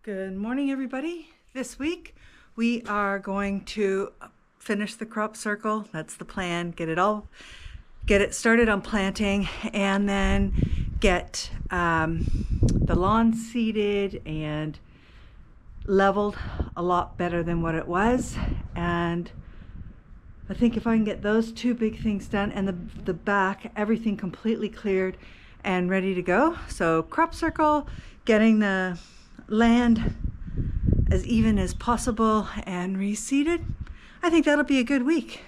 Good morning, everybody. This week we are going to finish the crop circle. That's the plan. Get it started on planting, and then get the lawn seeded and leveled a lot better than what it was. And I think if I can get those two big things done, and the back, everything completely cleared and ready to go. So crop circle, getting the land as even as possible and reseeded. I think that'll be a good week.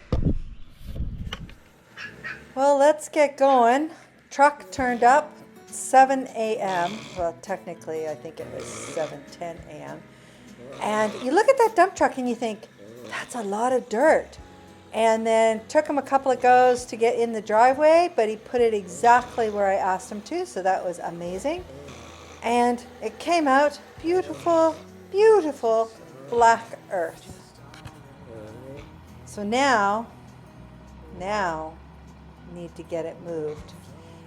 Well, let's get going. Truck turned up 7 a.m. Well, technically, I think it was 7:10 a.m. And you look at that dump truck and you think, that's a lot of dirt. And then took him a couple of goes to get in the driveway, but he put it exactly where I asked him to, so that was amazing. And it came out beautiful, beautiful black earth. So now need to get it moved.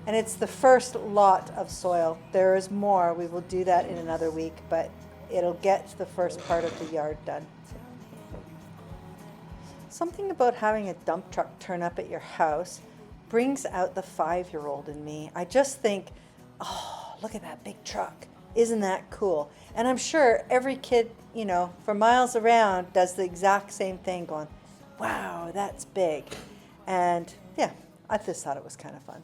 And it's the first lot of soil. There is more. We will do that in another week, but it'll get the first part of the yard done. Something about having a dump truck turn up at your house brings out the 5-year-old in me. I just think, oh, look at that big truck. Isn't that cool? And I'm sure every kid, for miles around does the exact same thing, going, wow, that's big. And yeah, I just thought it was kind of fun.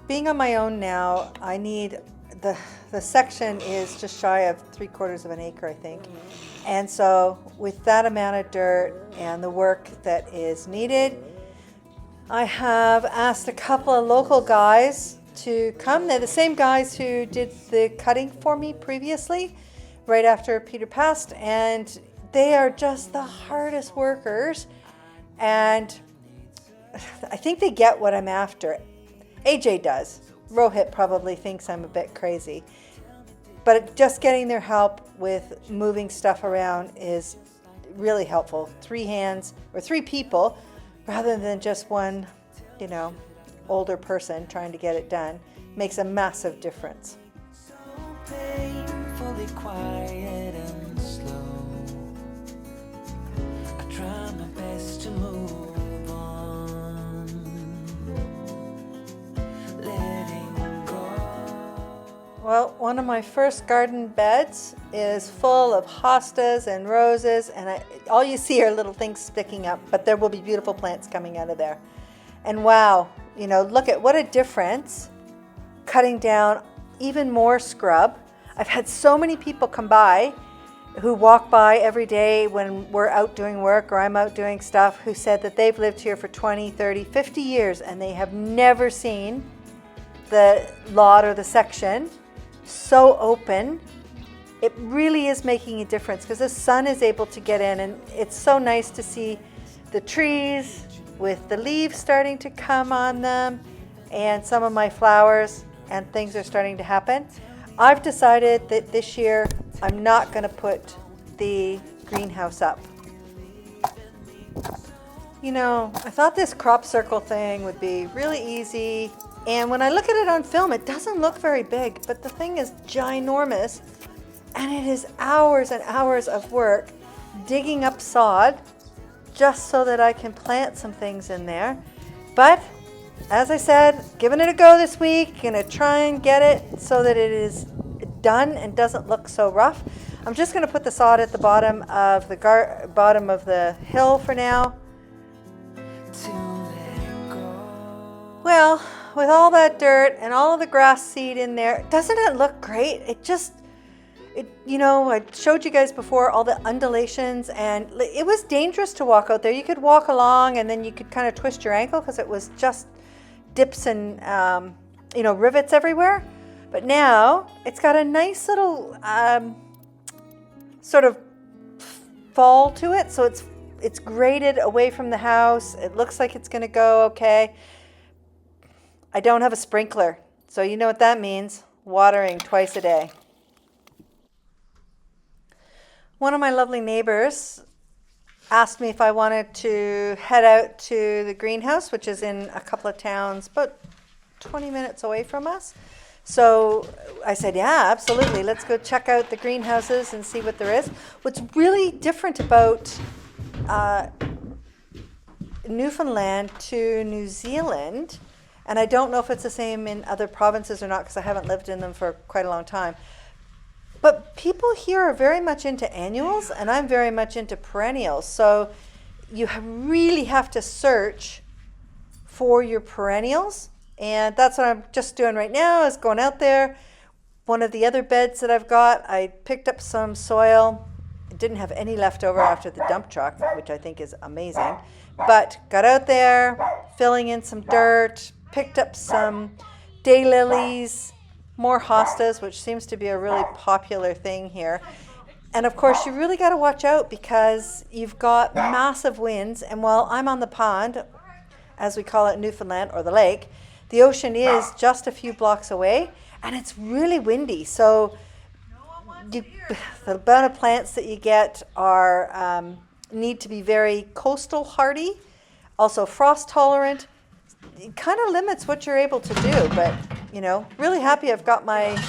Being on my own now, I need the section is just shy of 3/4 of an acre, I think. And so with that amount of dirt and the work that is needed, I have asked a couple of local guys to come. They're the same guys who did the cutting for me previously, right after Peter passed, and they are just the hardest workers. And I think they get what I'm after. AJ does. Rohit probably thinks I'm a bit crazy. But just getting their help with moving stuff around is really helpful. 3 hands or 3 people rather than just one, older person trying to get it done makes a massive difference. So painfully quiet and slow. I try my best to move on. Letting go. Well, one of my first garden beds is full of hostas and roses, and all you see are little things sticking up, but there will be beautiful plants coming out of there. And wow, look at what a difference cutting down even more scrub. I've had so many people come by who walk by every day when we're out doing work or I'm out doing stuff, who said that they've lived here for 20, 30, 50 years and they have never seen the lot or the section so open. It really is making a difference because the sun is able to get in, and it's so nice to see the trees with the leaves starting to come on them and some of my flowers, and things are starting to happen. I've decided that this year I'm not going to put the greenhouse up. I thought this crop circle thing would be really easy, and when I look at it on film, it doesn't look very big, but the thing is ginormous, and it is hours and hours of work digging up sod just so that I can plant some things in there. But as I said, giving it a go this week, gonna try and get it so that it is done and doesn't look so rough. I'm just gonna put the sod at the bottom of the hill for now. Well, with all that dirt and all of the grass seed in there, doesn't it look great? I showed you guys before all the undulations, and it was dangerous to walk out there. You could walk along and then you could kind of twist your ankle because it was just dips and rivets everywhere. But now it's got a nice little sort of fall to it, so it's graded away from the house. It looks like it's going to go okay. I don't have a sprinkler, so you know what that means. Watering twice a day. One of my lovely neighbors asked me if I wanted to head out to the greenhouse, which is in a couple of towns, about 20 minutes away from us. So I said, yeah, absolutely. Let's go check out the greenhouses and see what there is. What's really different about Newfoundland to New Zealand, and I don't know if it's the same in other provinces or not because I haven't lived in them for quite a long time, but people here are very much into annuals, and I'm very much into perennials. So you really have to search for your perennials, and that's what I'm just doing right now, is going out there. One of the other beds that I've got, I picked up some soil. It didn't have any left over after the dump truck, which I think is amazing. But got out there, filling in some dirt, picked up some daylilies, more hostas, which seems to be a really popular thing here. And of course, you really got to watch out because you've got massive winds. And while I'm on the pond, as we call it in Newfoundland, or the lake, the ocean is just a few blocks away, and it's really windy. So the amount of plants that you get are need to be very coastal hardy, also frost tolerant. It kind of limits what you're able to do, but really happy I've got my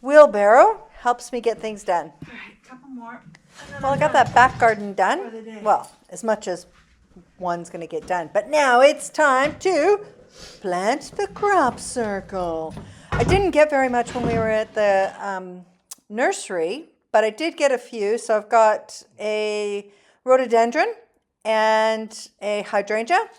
wheelbarrow. Helps me get things done. All right, couple more. Well, I got that back garden done. Well, as much as one's going to get done. But now it's time to plant the crop circle. I didn't get very much when we were at the nursery, but I did get a few. So I've got a rhododendron and a hydrangea.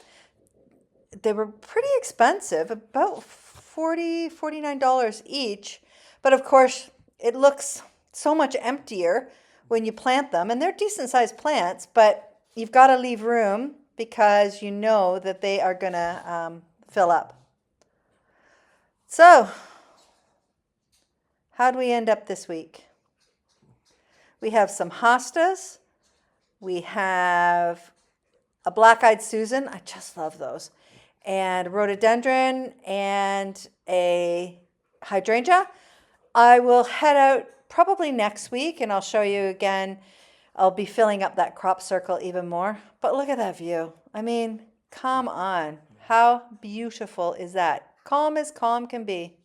They were pretty expensive, about $49 each. But of course, it looks so much emptier when you plant them. And they're decent sized plants, but you've got to leave room because you know that they are going to fill up. So, how'd we end up this week? We have some hostas. We have a black-eyed Susan. I just love those. And a rhododendron and a hydrangea. I will head out probably next week and I'll show you again. I'll be filling up that crop circle even more. But look at that view. I mean, come on. How beautiful is that? Calm as calm can be.